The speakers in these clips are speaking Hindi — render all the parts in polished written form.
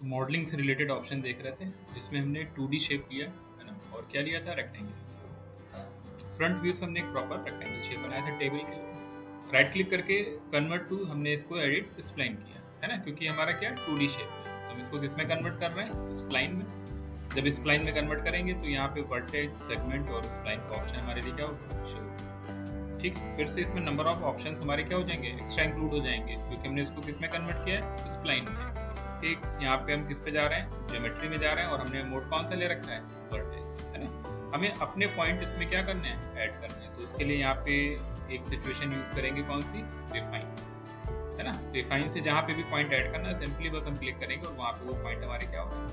मॉडलिंग से रिलेटेड ऑप्शन देख रहे थे जिसमें हमने 2D शेप लिया है ना, और क्या लिया था, रेक्टेंगल। फ्रंट व्यू से हमने एक प्रॉपर रेक्टेंगल शेप बनाया था टेबल के लिए। राइट क्लिक करके कन्वर्ट टू हमने इसको एडिट स्प्लाइन किया है ना, क्योंकि हमारा क्या 2D शेप है, तो हम इसको किस में कन्वर्ट कर रहे हैं, स्प्लाइन में। जब स्प्लाइन में कन्वर्ट करेंगे तो यहाँ पे वर्टेक्स, सेगमेंट और स्प्लाइन का ऑप्शन हमारे लिए क्या होगा, शो। ठीक है, फिर से इसमें नंबर ऑफ ऑप्शंस हमारे क्या हो जाएंगे, एक्स्ट्रा इंक्लूड हो जाएंगे, क्योंकि हमने इसको किस में कन्वर्ट किया है, स्प्लाइन में। ठीक, यहाँ पे हम किस पे जा रहे हैं, ज्योमेट्री में जा रहे हैं, और हमने मोड कौन सा ले रखा है, वर्टेक्स, है ना। हमें अपने पॉइंट इसमें क्या करने हैं, ऐड करने हैं। तो उसके लिए यहाँ पे एक सिचुएशन यूज करेंगे, कौन सी, रिफाइन, है ना। रिफाइन से जहाँ पे भी पॉइंट ऐड करना है, सिंपली बस हम क्लिक करेंगे और वहाँ पे वो पॉइंट हमारे क्या होगा,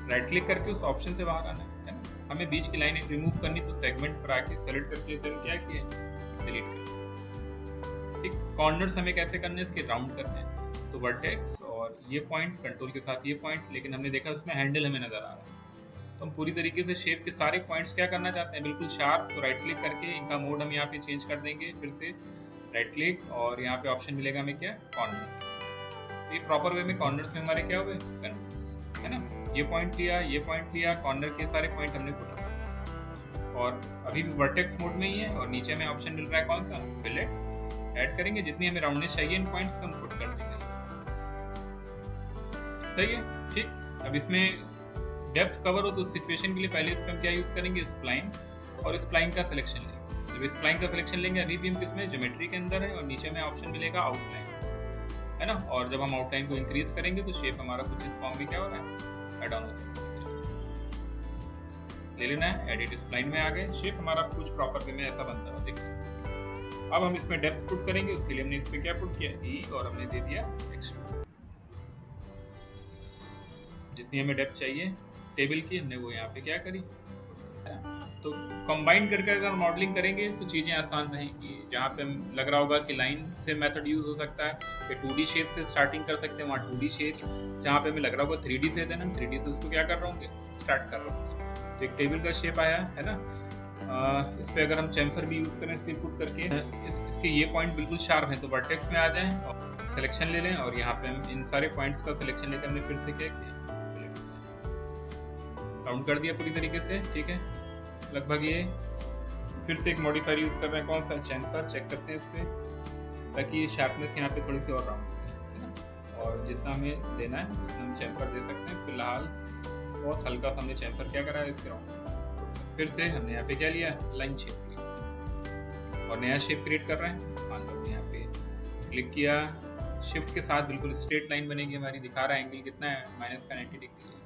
राइट क्लिक करके उस ऑप्शन से बाहर आना है ना। हमें बीच की लाइन रिमूव करनी, तो सेगमेंट पर आके सेलेक्ट करके इसे क्या किया, डिलीट कर। ठीक, कॉर्नर्स हमें कैसे करने हैं, इसके राउंड करने हैं, तो वर्टेक्स और ये पॉइंट, कंट्रोल के साथ ये पॉइंट, लेकिन हमने देखा उसमें हैंडल हमें नजर आ रहा है, तो हम पूरी तरीके से शेप के सारे पॉइंट्स क्या करना चाहते हैं, बिल्कुल शार्प। तो राइट क्लिक करके इनका मोड हम यहाँ पे चेंज कर देंगे, फिर से राइट क्लिक, और यहाँ पे ऑप्शन मिलेगा हमें क्या, कॉर्नर्स। तो ये प्रॉपर वे में कॉर्नर्स में हमारे क्या हुए, है ना। ये पॉइंट लिया, कॉर्नर के सारे पॉइंट हमने पुट किए, और अभी भी वर्टेक्स मोड में ही है, और नीचे में ऑप्शन मिल रहा है कौन सा, फिलेट। ऐड करेंगे, जितनी हमें राउंडनेस चाहिए इन पॉइंट्स को हम पुट कर देंगे। सही है, ठीक। अब इसमें डेप्थ कवर हो तो उस सिचुएशन के लिए पहले इस पर हम क्या यूज करेंगे, स्प्लाइन, और स्प्लाइन का सिलेक्शन लेंगे। जब स्प्लाइन का सिलेक्शन लेंगे, अभी भी हम किसमें, ज्योमेट्री के अंदर है, और नीचे में ऑप्शन मिलेगा आउटलाइन, है ना। और जब हम आउटलाइन को इंक्रीज करेंगे तो शेप हमारा कुछ इस फॉर्म में क्या हो रहा है, ऐड ऑन होता है। ले लेना है, एडिट स्प्लाइन में आ गए, शेप हमारा कुछ प्रॉपर वे में ऐसा बनता है, देखिए। अब हम इसमें डेप्थ पुट करेंगे, उसके लिए हमने इस पे क्या पुट किया, ई, और हमने दे दिया एक्सट्रूड। जितनी हमें डेप्थ चाहिए टेबल की, हमने वो यहाँ पे क्या करी। तो कंबाइन करके अगर मॉडलिंग करेंगे तो चीज़ें आसान रहेंगी। जहाँ पे हम लग रहा होगा कि लाइन से मेथड यूज हो सकता है, कि 2D शेप से स्टार्टिंग कर सकते हैं, वहाँ 2D शेप। जहाँ पे हमें लग रहा होगा 3D से देना, 3D से उसको क्या कर रहा हूँ, स्टार्ट कर रहा हूँ। तो एक टेबल का शेप आया है ना। इस पर अगर हम चैम्फर भी यूज करें, सिर्फ पुट करके इसके ये पॉइंट बिल्कुल शार्प है, तो वर्टेक्स में आ जाएं और सिलेक्शन ले लें, और यहाँ पे हम इन सारे पॉइंट्स का सिलेक्शन लेकर हमने फिर से क्या किया, काउंट कर दिया पूरी तरीके से। ठीक है, लगभग ये। फिर से एक मॉडिफायर यूज कर रहे हैं, कौन सा, चैम्फर। चेक करते हैं इस पर, ताकि शार्पनेस यहाँ पे थोड़ी सी और राउंड है ना। और जितना हमें देना है उतना हम चैम्फर दे सकते हैं। फिलहाल बहुत हल्का सा हमने चैम्फर क्या करा है, इसके राउंड। फिर से हमने यहाँ पे क्या लिया, लाइन शेप लिया, और नया शेप क्रिएट कर रहे हैं। मान लो यहाँ पे क्लिक किया, शिफ्ट के साथ बिल्कुल स्ट्रेट लाइन बनेगी हमारी। दिखा रहा है एंगल कितना है, -90 डिग्री है।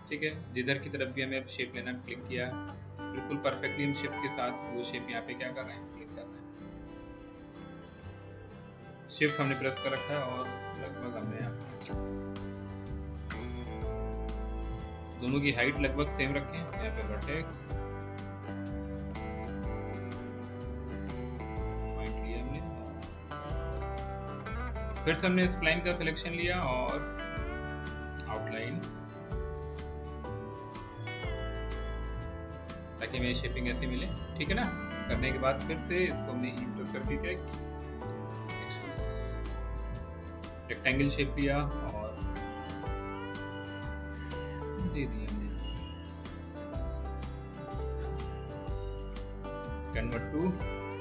ठीक है, जिधर की तरफ भी हमें अब शेप लेना, क्लिक किया, बिल्कुल परफेक्टली हम शिफ्ट के साथ वो शेप यहाँ पे क्या कर रहे हैं, क्लिक कर रहे हैं। शिफ्ट हमने प्रेस कर रखा है, और लगभग हमने यहाँ पे दोनों की हाइट लगभग सेम रखें। यहाँ पे वर्टेक्स पॉइंट लिया हमने, फिर से हमने स्प्लाइन का सिलेक्शन लिया और आउटलाइन, ताकि हमें शेपिंग ऐसे मिले। ठीक है ना। करने के बाद फिर से इसको हमने प्रेस करके क्या रेक्टेंगल शेप लिया और दे दिया हमने convert to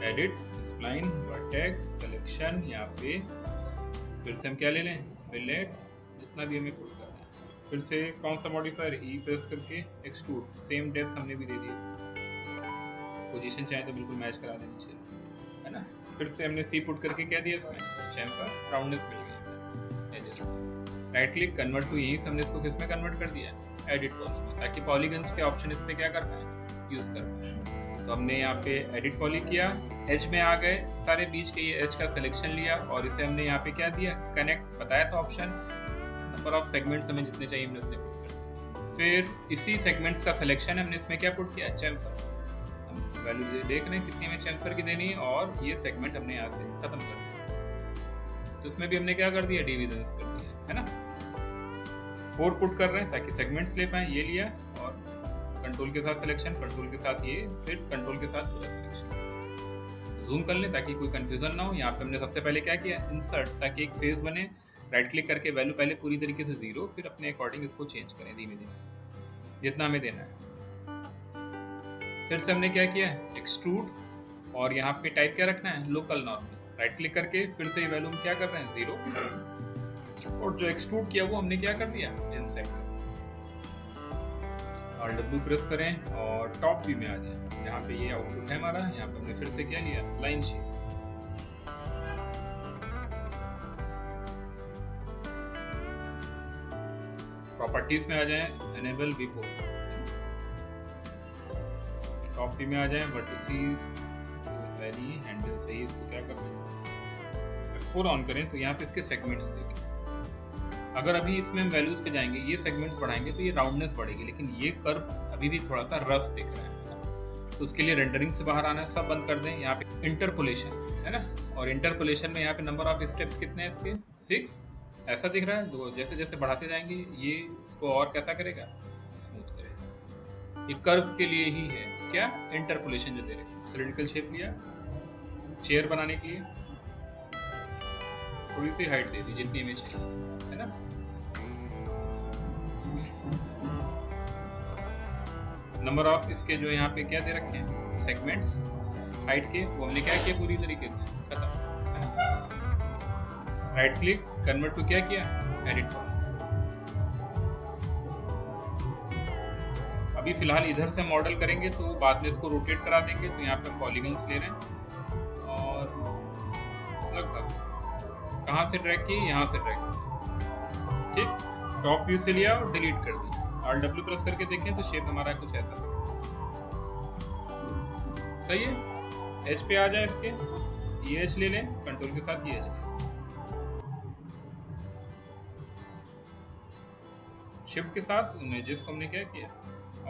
edit spline vertex selection. यहाँ पे फिर से हम क्या ले लें, फिलेट, जितना भी हमें पुट करना है। फिर से कौन सा मॉडिफायर, ई प्रेस करके एक्सट्रूड। सेम डेप्थ हमने भी दे दी इसमें, पोजीशन चाहे तो बिल्कुल मैच करा देनी चाहिए, है ना। फिर से हमने सी पुट करके क्या दिया इसमें, चैम्फर, राउंडनेस मिल गई। राइट क्लिक, कन्वर्ट टू, यहीं से हमने इसको किस में कन्वर्ट कर दिया, एडिट पॉली में, ताकि पॉलीगन्स के ऑप्शन इस पे क्या कर पाए, यूज कर पाए। तो हमने यहाँ पे एडिट पॉली किया, एज में आ गए, सारे बीच के ये एज का सिलेक्शन लिया, और इसे हमने यहाँ पे क्या दिया, कनेक्ट बताया था ऑप्शन। नंबर ऑफ सेगमेंट्स हमें जितने चाहिए हमने उतने पुट कर। फिर इसी सेगमेंट्स का सिलेक्शन हमने इसमें क्या पुट किया, चैम्फर। हम वैल्यू देख रहे हैं कितनी हमें चैम्फर की देनी है, और ये सेगमेंट हमने यहाँ से खत्म कर दिया। तो इसमें भी हमने क्या कर दिया, डिविजन्स कर दिया, है ना। 4 पुट कर रहे हैं ताकि सेगमेंट्स ले पाए। ये लिया और कंट्रोल के साथ सिलेक्शन, कंट्रोल के साथ ये, फिर कंट्रोल के साथ पूरा सिलेक्शन। जूम कर ले ताकि कोई कंफ्यूजन ना हो। यहाँ पे हमने सबसे पहले क्या किया, इंसर्ट, ताकि एक फेस बने राइट क्लिक करके वैल्यू पहले पूरी तरीके से 0, फिर अपने अकॉर्डिंग इसको चेंज करें धीमे धीमे जितना हमें देना है। फिर से हमने क्या किया है, एक्सट्रूड, और यहाँ पे टाइप क्या रखना है, लोकल नॉर्मल। राइट क्लिक करके फिर से ये वैल्यू हम क्या कर रहे हैं, 0, और जो एक्सट्रूड किया वो हमने क्या कर दिया, इनसेट। और W प्रेस करें और टॉप व्यू में आ जाए। यहाँ पे ये आउटपुट है हमारा, यहाँ पे हमने फिर से क्या लिया, लाइन शेप। प्रॉपर्टीज में आ जाए, एनेबल विपो, टॉप व्यू में आ जाए, वर्टिसेस वैली हैंडल सही, इसको क्या करना है, F4 ऑन करें तो यहाँ पे इसके सेगमेंट्स देखें। अगर अभी इसमें हम वैल्यूज पे जाएंगे, ये सेगमेंट्स बढ़ाएंगे तो ये राउंडनेस बढ़ेगी, लेकिन ये कर्व अभी भी थोड़ा सा रफ दिख रहा है, तो उसके लिए रेंडरिंग से बाहर आना है, सब बंद कर दें। यहाँ पे इंटरपोलेशन है ना, और इंटरपोलेशन में यहाँ पे नंबर ऑफ स्टेप्स कितने हैं इसके, 6 ऐसा दिख रहा है। तो जैसे जैसे बढ़ाते जाएंगे ये इसको और कैसा करेगा, स्मूथ करेगा। ये कर्व के लिए ही है क्या, इंटरपोलेशन जो दे रहे हैं। सिलिंड्रिकल शेप लिया, चेयर बनाने के लिए थोड़ी सी हाइट दे दी जितनी हमें चाहिए, है ना। नंबर ऑफ इसके जो यहाँ पे क्या दे रखे हैं, सेगमेंट्स हाइट के, वो हमने क्या किया पूरी तरीके से खत्म, है ना। राइट क्लिक, कन्वर्ट टू क्या किया, एडिट। अभी फिलहाल इधर से मॉडल करेंगे तो बाद में इसको रोटेट करा देंगे। तो यहाँ पे पॉलीगन्स ले रहे हैं और लगभग कहाँ से ड्रैग किए, यहाँ से ड्रैग किए, ठीक। टॉप व्यू से लिया और डिलीट कर दिया। और W प्रेस करके देखें तो शेप हमारा कुछ ऐसा सही है। H पे आ जाए, इसके EH ले लें, कंट्रोल के साथ EH लें, शिफ्ट के साथ उन एजेस को हमने क्या किया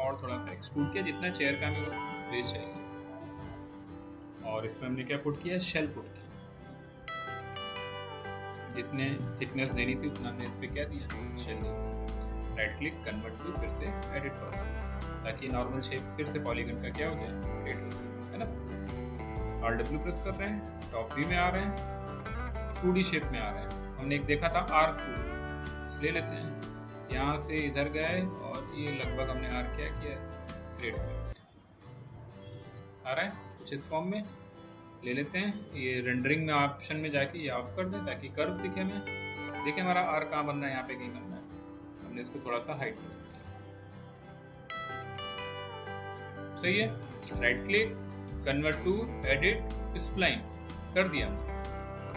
और थोड़ा सा एक्सट्रूड किया जितना चेयर का हमें बेस चाहिए। और इसमें हमने क्या पुट किया, शेल पुट किया, जितने थिकनेस देनी थी उतना हमने इस पे क्या दिया, शेल दिया। राइट क्लिक, कन्वर्ट टू, फिर से एडिट कर, ताकि नॉर्मल शेप फिर से पॉलीगन का क्या हो जाए, क्रिएट हो जाए, है ना। और W प्रेस कर रहे हैं, टॉप व्यू में आ रहे हैं, 2D शेप में आ रहे हैं। हमने एक देखा था आर्क ले लेते हैं, यहाँ से इधर गए और ये लगभग हमने आर्क क्या किया, क्रिएट कर आ रहा है कुछ इस फॉर्म में ले लेते हैं। ये रेंडरिंग में ऑप्शन में जाके ये ऑफ कर दें ताकि कर्व दिखे हमें। देखिए हमारा आर्क कहाँ बन रहा है, यहाँ पे कहीं बन रहा है, हमने इसको थोड़ा सा हाइट कर दिया, सही है। Right click, convert to, edit, spline कर दिया।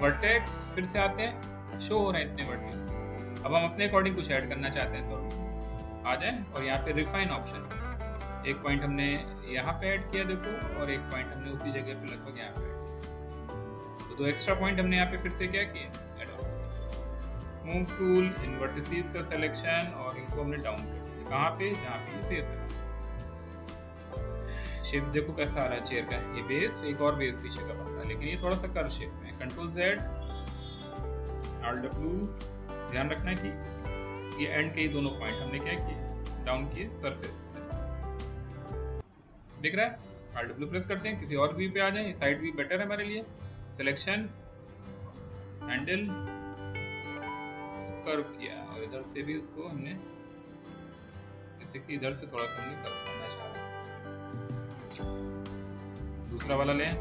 वर्टेक्स फिर से आते हैं, शो हो रहे हैं इतने वर्टेक्स। अब हम अपने अकॉर्डिंग कुछ ऐड करना चाहते हैं तो आ जाए, और यहाँ पे रिफाइन ऑप्शन, एक पॉइंट हमने यहाँ पे ऐड किया देखो, और एक पॉइंट हमने उसी जगह पे लगभग यहाँ पे ऐड किया, तो 2 एक्स्ट्रा पॉइंट हमने यहाँ पे फिर से क्या किया, add on. Move tool, in vertices का सिलेक्शन, और इनको हमने डाउन कर दिया, कहाँ पे, जहाँ पे ये फेस है। शेप देखो कैसा आ रहा है चेयर का, ये बेस, एक और बेस पीछे का बन रहा है, लेकिन ये थोड़ा सा कर्व शेप में। कंट्रोल Z, Alt W, ध्यान रखना है कि ये एंड के ही दोनों पॉइंट हमने क्या किए, डाउन किए सरफेस, दिख रहा है। Alt W प्रेस करते हैं, किसी और व्यू पे आ जाएं, साइड व्यू बेटर है हमारे लिए। सिलेक्शन, हैंडल, कर्व किया, और इधर से भी उसको हमने जैसे कि इधर से थोड़ा सा हमने कर्व करना चाह रहे हैं। दूसरा वाला लें,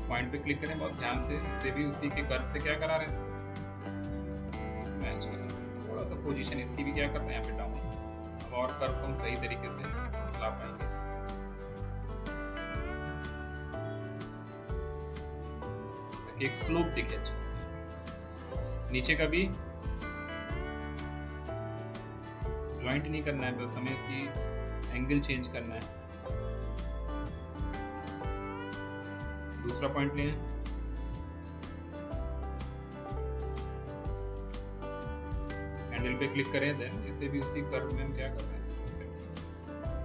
पॉइंट पे क्लिक करें बहुत ध्यान से, इससे भी उसी के कर्व से क्या करा रहे हैं, मैच करें। थोड़ा सा पोजीशन इसकी भी क्या कर रहे हैं, यहाँ पे डाउन। अब और कर्व को हम सही तरीके से ला पाएंगे। ताकि एक स्लोप दिखे अच्छे से। नीचे का भी ज्वाइंट नहीं करना है, बस हमें इसकी एंगल चेंज करना है। दूसरा पॉइंट लें, हैंडल पे क्लिक करें, देन इसे भी उसी कर्व में हम क्या कर रहे हैं।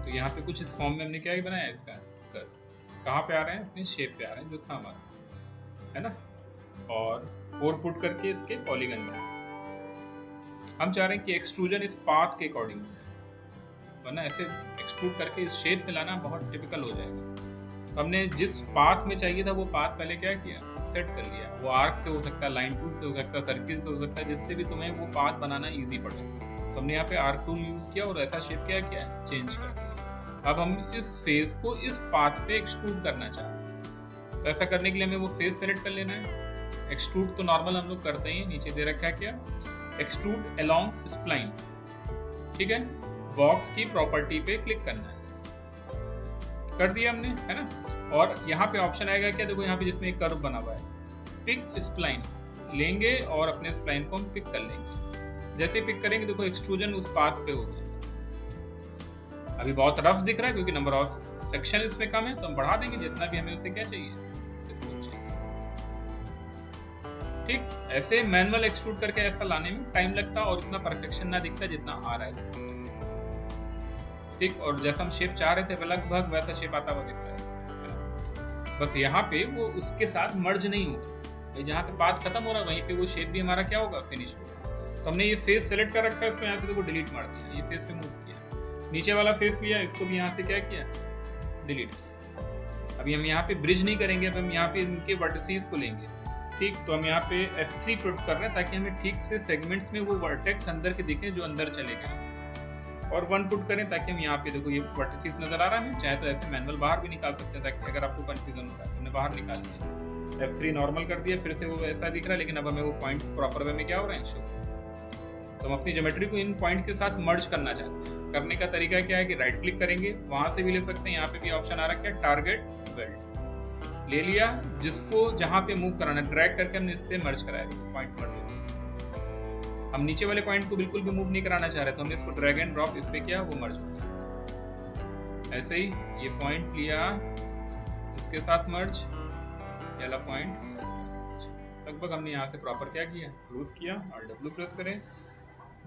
तो यहाँ पे कुछ इस फॉर्म में हमने क्या ही बनाया इसका कर्व। कहाँ पे आ रहे हैं, अपने शेप पे आ रहे हैं जो था हमारा, है ना। और 4 पुट करके इसके पॉलीगन में हम चाह रहे हैं कि एक्सट्रूजन इस पाथ के अकॉर्डिंग, वरना ऐसे एक्सट्रूड करके इस शेप में लाना बहुत टिपिकल हो जाएगा। तो हमने जिस पाथ में चाहिए था वो पाथ पहले क्या किया, सेट कर लिया। वो आर्क से हो सकता है, लाइन टूल से हो सकता है, सर्किल से हो सकता है, जिससे भी तुम्हें वो पाथ बनाना ईजी पड़े। तो हमने यहाँ पे आर्क टूल यूज़ किया और ऐसा शेप क्या किया, चेंज कर दिया। अब हम इस फेस को इस पाथ पे एक्सट्रूड करना चाहते हैं, तो ऐसा करने के लिए हमें वो फेस सेलेक्ट कर लेना है। एक्सट्रूड तो नॉर्मल हम लोग करते ही, नीचे दे रखा है क्या, एक्सट्रूड अलोंग स्प्लाइन। ठीक है, बॉक्स की प्रॉपर्टी पे क्लिक करना है, कर दिया हमने, है ना। और यहाँ पे ऑप्शन आएगा क्या, देखो यहाँ पे जिसमें एक कर्व बना हुआ है, पिक स्प्लाइन लेंगे और अपने स्प्लाइन को हम पिक कर लेंगे। जैसे पिक करेंगे देखो एक्सट्रूजन उस पाथ पे हो गया। अभी बहुत रफ दिख रहा है क्योंकि नंबर ऑफ सेक्शन इसमें कम है, तो हम बढ़ा देंगे जितना भी हमें उसे क्या चाहिए, ठीक। ऐसे मैनुअल एक्सट्रूड करके ऐसा लाने में टाइम लगता है और उतना परफेक्शन ना दिखता जितना आ रहा है, ठीक। और जैसा हम शेप चाह रहे थे लगभग वैसा शेप आता हुआ दिख रहा है। बस यहाँ पे वो उसके साथ मर्ज नहीं होगा, जहाँ पे बात खत्म हो रहा है वहीं पे वो शेप भी हमारा क्या होगा, फिनिश होगा। तो हमने ये फेस सेलेक्ट कर रखा है, इसको यहाँ से देखो डिलीट मार दिया, ये फेस पे मूव किया, नीचे वाला फेस लिया, इसको भी यहाँ से क्या किया, डिलीट किया। अभी हम यहाँ पे ब्रिज नहीं करेंगे, अब हम यहाँ पे इनके वर्टिसेस को लेंगे, ठीक। तो हम यहाँ पे F3 पुट कर रहे हैं ताकि हमें ठीक से सेगमेंट्स में वो वर्टेक्स अंदर के दिखें जो अंदर चले गए, और 1 पुट करें ताकि हम यहाँ पे देखो ये वर्टिसेस नजर आ रहा है। चाहे तो ऐसे मैनुअल बाहर भी निकाल सकते हैं ताकि अगर आपको कंफ्यूजन हो रहा है तो हमने बाहर निकाल दिया, F3 नॉर्मल कर दिया, फिर से वो ऐसा दिख रहा है, लेकिन अब हमें वो पॉइंट्स प्रॉपर वे में क्या हो रहे हैं, शो। तो हम अपनी ज्योमेट्री को इन पॉइंट के साथ मर्ज करना चाहते हैं। करने का तरीका क्या है कि राइट क्लिक करेंगे, वहां से भी ले सकते हैं, यहाँ पे भी ऑप्शन आ रहा है टारगेट वेल्ड, ले लिया, जिसको जहां पे मूव कराना ड्रैग करके हमने इससे मर्ज कराया, पॉइंट मर्ज हो गया। हम नीचे वाले पॉइंट को बिल्कुल भी मूव नहीं कराना चाह रहे, तो हमने इसको ड्रैग एंड ड्रॉप इस पे किया, वो मर्ज हो गया। ऐसे ही ये पॉइंट लिया, इसके साथ मर्ज, ये वाला पॉइंट लगभग हमने यहाँ से प्रॉपर क्या किया, क्लोज किया और W प्रेस करें,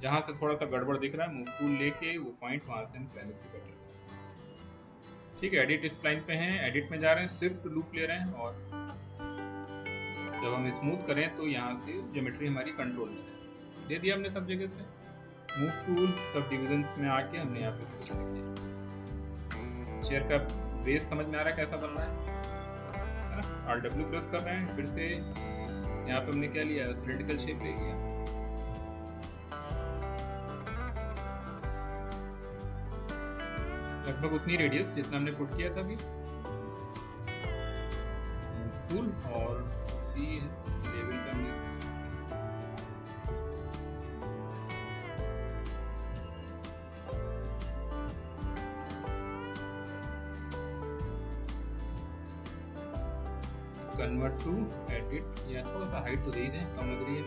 जहां से थोड़ा सा गड़बड़ दिख रहा है मूव टूल लेके वो पॉइंट वहां से हम पहले से कर, ठीक है। एडिट स्प्लाइन पे हैं, एडिट में जा रहे हैं, स्विफ्ट लूप ले रहे हैं, और जब हम स्मूथ करें तो यहाँ से ज्योमेट्री हमारी कंट्रोल में दे दिया हमने सब जगह से। मूव टूल सब डिविजन्स में आके हमने यहाँ पे इसको किया। चेयर का बेस समझ में आ रहा है कैसा बन रहा है ना। RW प्रेस कर रहे हैं, फिर से यहाँ पे हमने क्या लिया, सिलिंड्रिकल शेप ले लिया, लगभग उतनी रेडियस जितना हमने पुट किया था अभी। टूल और सी लेवल का हमने इसको कन्वर्ट टू एडिट, या थोड़ा सा हाइट तो दे ही दें, कम लग रही है।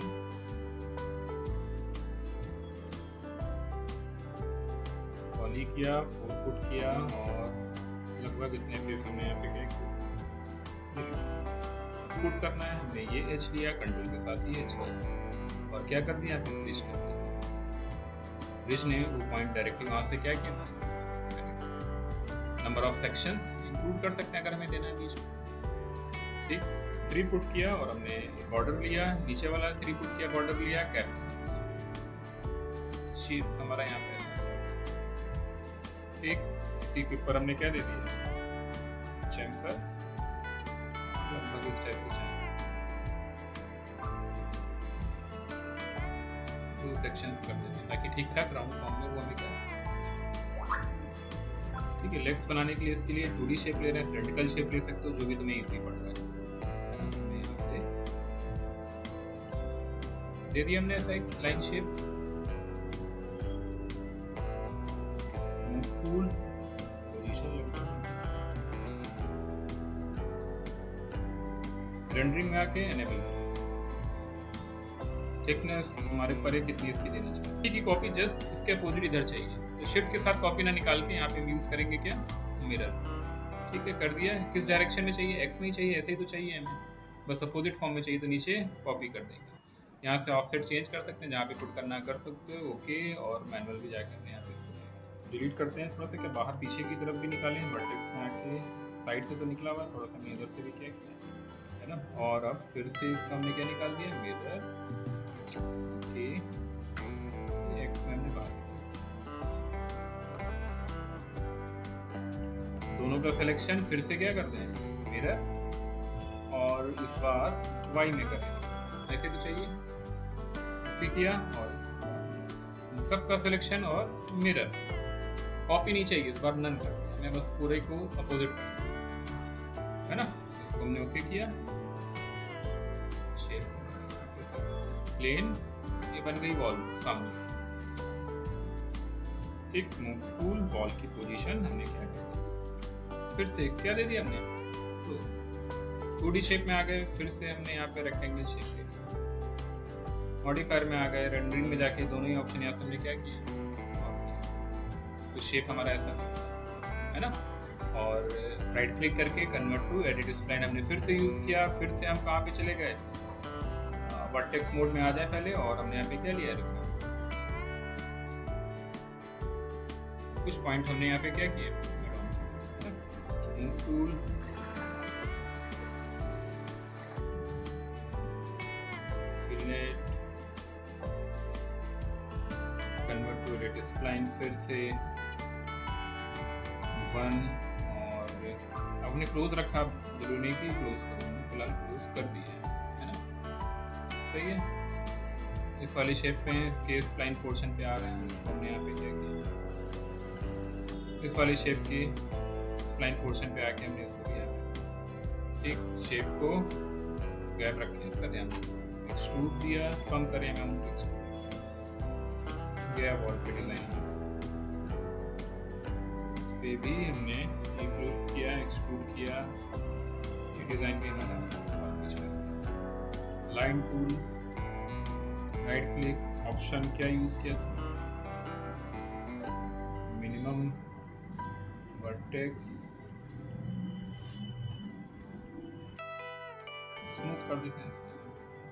पॉली किया, 4 पुट किया, और लगभग इतने फेस हमें यहाँ पे क्या पुट करना है। हमने ये H लिया, कंट्रोल के साथ ही H लिया, और क्या कर दिया, यहाँ पे ब्रिज कर दिया। ब्रिज ने वो पॉइंट डायरेक्टली वहाँ से क्या किया, नंबर ऑफ सेक्शंस इंक्लूड कर सकते हैं अगर हमें देना है बीच में, ठीक। 3 पुट किया और हमने बॉर्डर लिया, नीचे वाला 3 पुट किया, बॉर्डर लिया, कैप शेप हमारा यहाँ पे, ठीक। इसी के ऊपर हमने क्या दे दिया, चैम्फर, लगभग इस टाइप से दो सेक्शंस कर देते हैं ताकि ठीक ठाक राउंड फॉर्म में वो हमें क्या, ठीक है। लेग्स बनाने के लिए इसके लिए 2D शेप ले रहे हैं, सिलिंड्रिकल शेप ले सकते हो, जो भी तुम्हें इजी पड़ रहा है। यहाँ से दे दिया हमने ऐसा एक line shape, tool position, rendering में आके एनेबल, थिकनेस हमारे पर कितनी इसकी देना चाहिए, की कॉपी जस्ट इसके अपोजिट इधर चाहिए, तो शिफ्ट के साथ कॉपी ना निकाल के यहाँ पे यूज करेंगे क्या, मिरर, ठीक है। कर दिया, किस डायरेक्शन में चाहिए, एक्स में ही चाहिए, ऐसे ही तो चाहिए हमें, बस अपोजिट फॉर्म में चाहिए तो नीचे कॉपी कर देंगे। यहाँ से ऑफसेट चेंज कर सकते हैं, जहाँ पे पुट करना कर सकते हो, ओके। और मैनुअल भी जाकर यहाँ पे इसको डिलीट करते हैं, थोड़ा सा क्या बाहर पीछे की तरफ भी निकालें, वर्टेक्स में आके साइड से तो निकला हुआ, थोड़ा सा हमने इधर से भी किया है ना। और अब फिर से इसका हमने क्या निकाल दिया, मिरर, ओके, एक्स में हमने बाहर, दोनों का सिलेक्शन फिर से क्या करते हैं, मिरर, और और इस बार y में करें, ऐसे तो चाहिए। ओके किया और इस सबका सिलेक्शन और मिरर, कॉपी नहीं चाहिए इस बार, नन कर दिया मैं, बस पूरे को अपोजिट है ना। इसको हमने ओके किया, शेप प्लेन, ये बन गई वॉल सामने। ठीक, मूव टूल, वॉल की पोजीशन हमने क्या किया, फिर से क्या दे दिया हमने, 2D शेप में आ गए। फिर से हमने यहाँ पे रेक्टेंगल शेप ले लिया, मॉडिफायर में आ गए, रेंडरिंग में जाके दोनों ही ऑप्शन यहाँ से हमने क्या किया, तो शेप हमारा ऐसा है ना। और राइट क्लिक करके कन्वर्ट टू एडिट स्प्लाइन हमने फिर से यूज़ किया। फिर से हम कहाँ पे चले गए, वर्टेक्स मोड में आ जाए पहले, और हमने यहाँ पे क्या लिया, कुछ पॉइंट हमने यहाँ पे क्या किया, move tool, fillet, convert to edit spline, फिर से 1, और आपने क्लोज रखा, जरूरी नहीं कि क्लोज करूँगी, फिलहाल क्लोज कर दिया है ना, सही है। इस वाली शेप पे इसके स्प्लाइन पोर्शन पे आ रहे हैं, इसको हमने यहाँ पे क्या किया, इस वाली शेप की स्प्लाइन पोर्शन पे आके हमने इसको किया। ठीक, शेप को गैप रखें, इसका ध्यान, एक्सट्रूड दिया, कम करें हम गया वॉल पे डिजाइन, इस पे भी हमने इंक्लूड किया, एक्सट्रूड किया, ये डिजाइन भी हमारा line tool, right click option क्या यूज किया इसमें, मिनिमम वर्टेक्स, स्मूथ कर देते हैं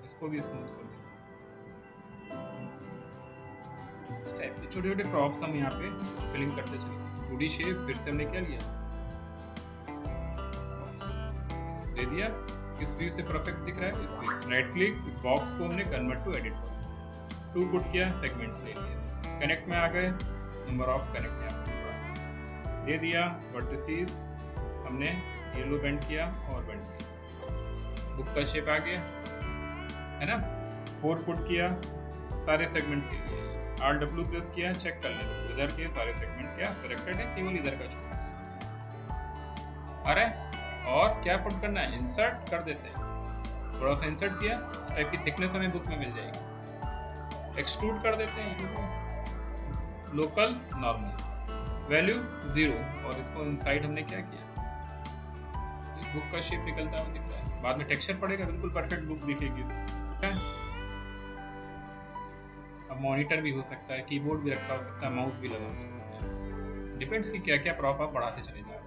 इसको भी स्मूथ कर देते हैं। इस टाइप के छोटे छोटे प्रॉप्स हम यहाँ पे फिलिंग करते चलेंगे। 2D शेप फिर से हमने क्या लिया, दे दिया, इस व्यू से परफेक्ट दिख रहा है, इस व्यू से राइट क्लिक, इस बॉक्स को हमने कन्वर्ट टू एडिट, 2 पुट किया, सेगमेंट्स ले लिए, कनेक्ट में आ गए, नंबर ऑफ कनेक्ट यहाँ दे दिया, वर्टिसेस हमने येलो बेंड किया और बेंड किया, बुक का शेप आ गया है ना, 4 पुट किया, सारे सेगमेंट के लिए RW प्रेस किया, चेक कर लें इधर के सारे सेगमेंट क्या सिलेक्टेड है, केवल इधर का छोड़ आ रहा है। और क्या पुट करना है, इंसर्ट कर देते हैं, थोड़ा सा इंसर्ट किया, इस टाइप की थिकनेस हमें बुक में मिल जाएगी। एक्सट्रूड कर देते हैं, लोकल नॉर्मल, वैल्यू 0, और इसको इनसाइड हमने क्या किया, बुक का शेप निकलता हुआ दिख रहा है, बाद में टेक्सचर पड़ेगा, बिल्कुल परफेक्ट बुक दिखेगी इसको। अब मॉनिटर भी हो सकता है, कीबोर्ड भी रखा हो सकता है, माउस भी लगा हो सकता है, डिपेंड्स कि क्या क्या प्रॉप आप बढ़ाते चले जाओ।